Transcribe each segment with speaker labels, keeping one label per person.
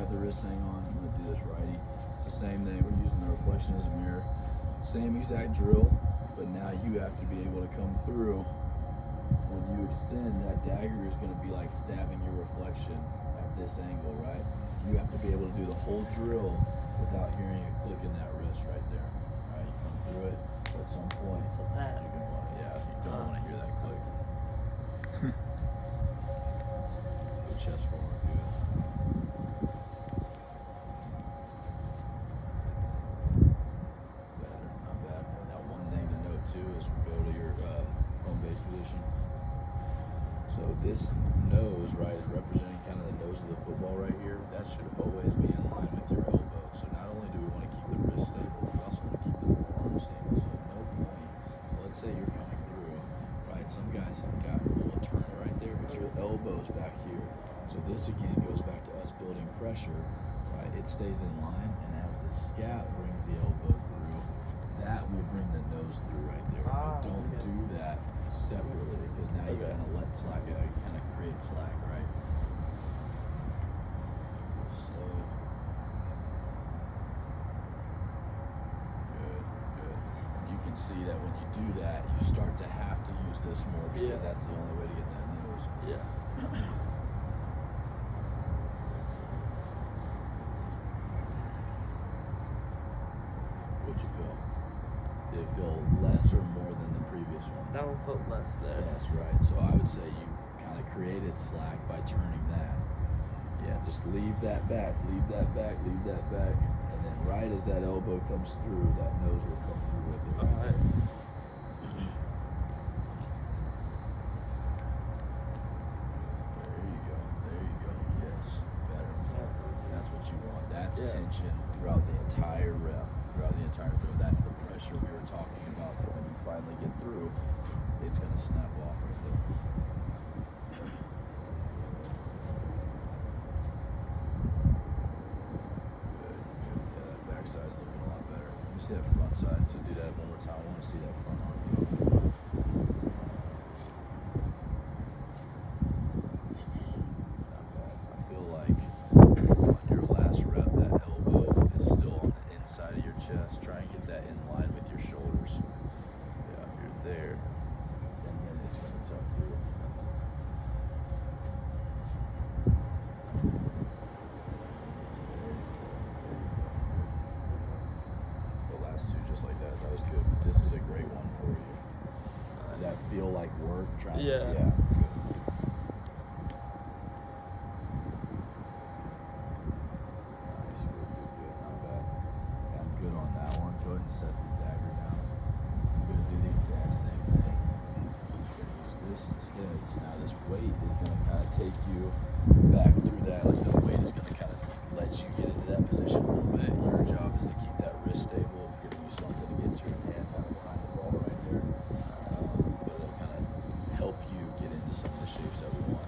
Speaker 1: got the wrist thing on. I'm gonna do this righty. It's the same thing. We're using the reflection as a mirror. Same exact drill, but now you have to be able to come through. When you extend, that dagger is gonna be like stabbing your reflection at this angle, right? You have to be able to do the whole drill without hearing a click in that wrist right there. Right? You come through it, but at some point,
Speaker 2: So that.
Speaker 1: you can want, yeah, you don't want to hear that click. Good chest forward, good. Better, not bad. Now, one thing to note too is we go to your home base position. So this nose, right, is representing kind of the nose of the football right here. That should always be in line with your elbow. So not only do we want to keep the wrist stable, we also want to keep the forearm stable. So at no point, let's say you're coming through, right? Some guys got a little turner right there, but your elbow's back here. So this again goes back to us building pressure, right? It stays in line, and as the scap brings the elbow through, that will bring the nose through right there. But don't do that separately, because now you kind of let slack out, you kind of create slack, right? So good. You can see that when you do that, you start to have to use this more because that's the only way to get that nose.
Speaker 2: Yeah.
Speaker 1: What'd you feel? Did it feel less or more than the previous one?
Speaker 2: That one felt less there.
Speaker 1: That's right. So I would say you kind of created slack by turning that. Yeah, just leave that back, leave that back, leave that back. And then right as that elbow comes through, that nose will come through with it.
Speaker 2: All right.
Speaker 1: There you go. Yes, better. That's what you want. That's
Speaker 2: Yeah.
Speaker 1: tension throughout the entire rep, throughout the entire throw. That's the pressure we were talking about. That when you finally get through, it's going to snap off right there. Good. Yeah, that back side's looking a lot better. Let me see that front side. So do that one more time. I want to see that front arm go. Not bad. I feel like on your last rep, that elbow is still on the inside of your chest. Try and get that in line with your shoulders. Yeah, you're there. And then it's going to tuck through. The last two just like that. That was good. This is a great one for you. Does that feel like work?
Speaker 2: Yeah.
Speaker 1: Yeah. Good. Nice. Good. Not bad. Yeah, I'm good on that one. Go ahead and set the dagger down. I'm going to do the exact same thing. I'm just going to use this instead. So now this weight is going to kind of take you back through that. Like the weight is going to kind of let you get into that position a little bit. Your job is to keep that wrist stable. It's giving you something to get your hand kind of behind the ball right there. But it'll kind of help you get into some of the shapes that we want.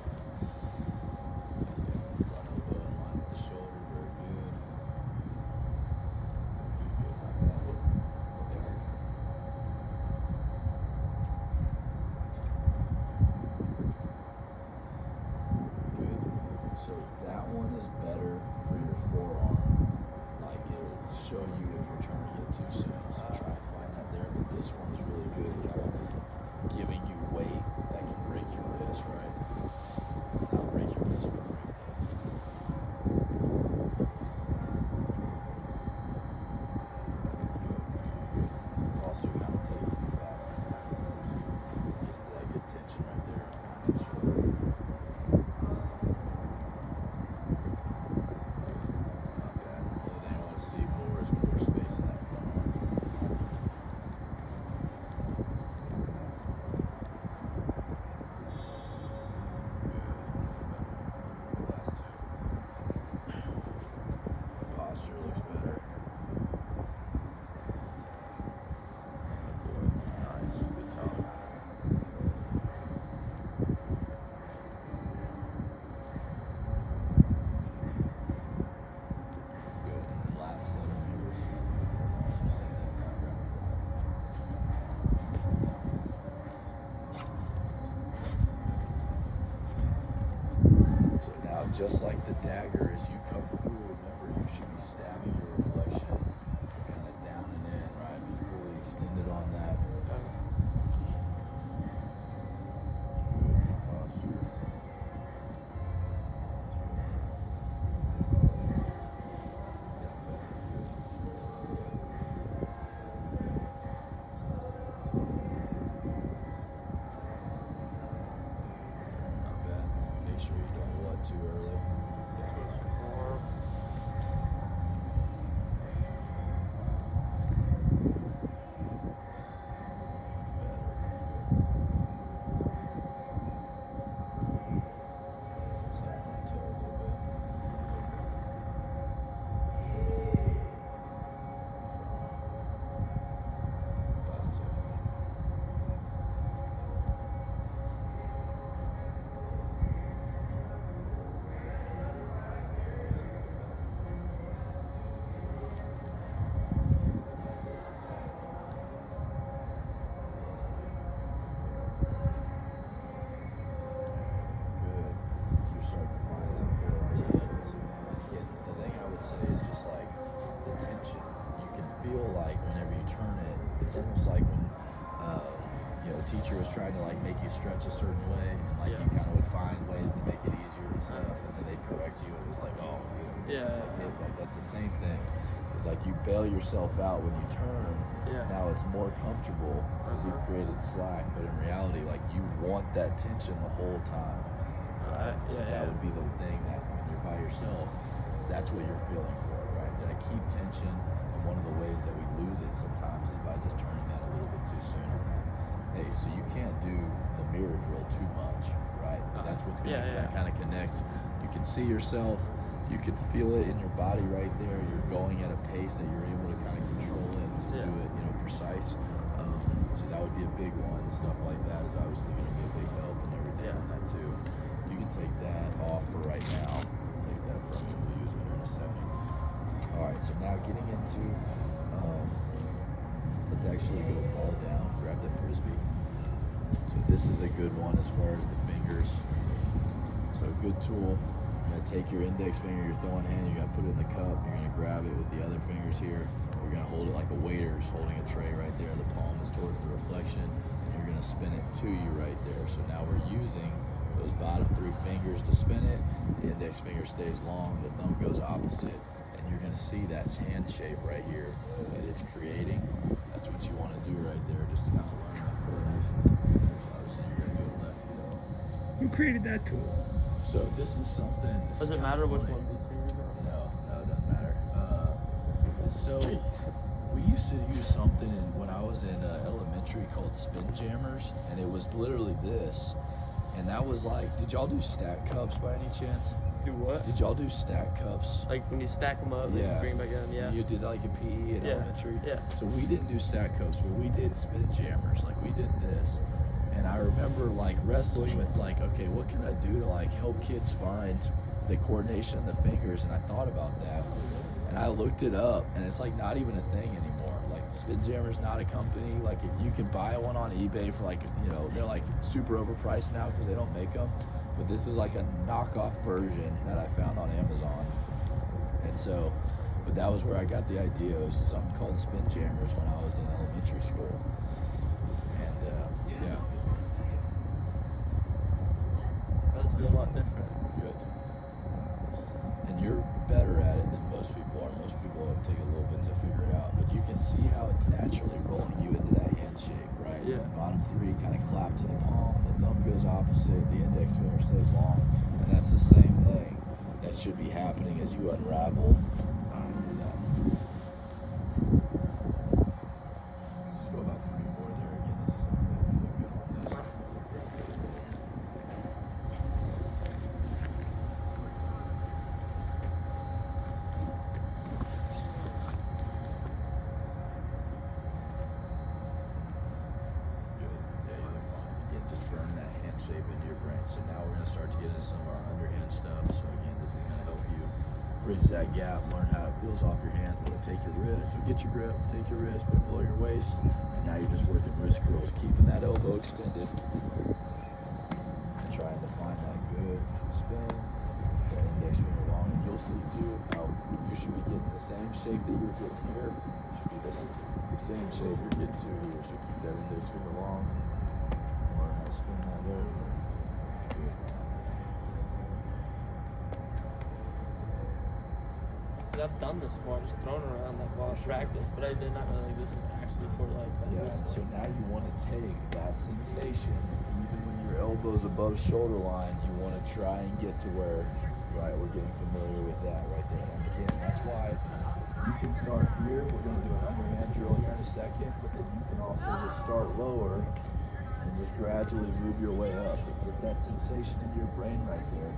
Speaker 1: Front elbow in line with the shoulder. Very good. Not bad. There. Good. So that one is better for your forearm. Like it'll show you if you're trying to get too soon. So try and find that there. But this one is really good, kind of giving you weight that can break your wrist, right? Not break your wrist, but break that. It's also kind of taking you back. Getting that good tension right there on that shoulder. Not bad. The only thing I want to see more is more space in that front arm. just like the dagger, as you come through, remember you should be stabbing your reflection kind of down and in, right? Be really extended on that. Good posture. Not bad. Make sure you don't run too early. It's almost like when a teacher was trying to like make you stretch a certain way, and like you kind of would find ways to make it easier and stuff, and then they'd correct you, and it was like, oh, like that's the same thing. It's like you bail yourself out when you turn. Now it's more comfortable because you've created slack, but in reality, like you want that tension the whole time. So that would be the thing that when you're by yourself, that's what you're feeling for, right? Did I keep tension? One of the ways that we lose it sometimes is by just turning that a little bit too soon. Hey, so you can't do the mirror drill too much, right? That's what's going to kind of connect. You can see yourself, you can feel it in your body right there. You're going at a pace that you're able to kind of control it and just do it, precise. So that would be a big one. Stuff like that is obviously going to be a big help and everything on that too. You can take that off for right now. Take that from you. We'll use it here in a second. All right, so now getting into, let's actually go ball down, grab the frisbee. So this is a good one as far as the fingers. So a good tool. You're gonna take your index finger, your throwing hand, you're gonna put it in the cup, you're gonna grab it with the other fingers here. We're gonna hold it like a waiter's holding a tray right there. The palm is towards the reflection, and you're gonna spin it to you right there. So now we're using those bottom three fingers to spin it. The index finger stays long, the thumb goes opposite. You're going to see that hand shape right here that it's creating. That's what you want to do right there, just to kind of learn that coordination. Obviously, you're going to go left,
Speaker 2: Who created that tool?
Speaker 1: So this is something.
Speaker 3: Does it matter which one these fingers are?
Speaker 1: No, it doesn't matter. So we used to use something when I was in elementary called spin jammers, and it was literally this. And that was like, did y'all do stack cups by any chance?
Speaker 3: Do what?
Speaker 1: Did y'all do stack cups?
Speaker 3: Like when you stack them up and you bring them back down,
Speaker 1: You did like a PE in elementary?
Speaker 3: Yeah.
Speaker 1: So we didn't do stack cups, but we did spin jammers. Like we did this. And I remember like wrestling with like, okay, what can I do to like help kids find the coordination of the fingers? And I thought about that. And I looked it up, and it's like not even a thing anymore. Like Spin Jammer's not a company. Like if you can buy one on eBay for like, they're like super overpriced now because they don't make them. But this is like a knockoff version that I found on Amazon. And so, but that was where I got the idea. It was something called Spin Jammers when I was in elementary school. And
Speaker 3: That's a lot different.
Speaker 1: Good. And you're better at it than most people are. Most people would take a little bit to figure it out. But you can see how it's naturally rolling you into that handshake, right?
Speaker 3: Yeah.
Speaker 1: Bottom three kind of clap to the palm. The thumb goes opposite. The index finger stays long. And that's the same thing that should be happening as you unravel. Just go about 3 more there again. This is a good one. Shape into your brain. So now we're going to start to get into some of our underhand stuff. So again, this is going to help you bridge that gap, learn how it feels off your hands. But take your wrist, so get your grip, take your wrist, put it below your waist, and now you're just working wrist curls, keeping that elbow extended, and trying to find that good spin. Okay. should be getting the same shape that you're getting here. Should be the same shape you're getting to here. So keep that index finger long. Learn how to spin that there. Good.
Speaker 3: I've done this before, just thrown around that ball practice, but I did not know like this is actually for like
Speaker 1: Yeah,
Speaker 3: this.
Speaker 1: so now you want to take that sensation, even when your elbow's above shoulder line, you want to try and get to where, right, we're getting familiar with that right there. And again, that's why you can start here. We're going to do an underhand drill here in a second, but then you can also just start lower and just gradually move your way up. Get that sensation in your brain right there.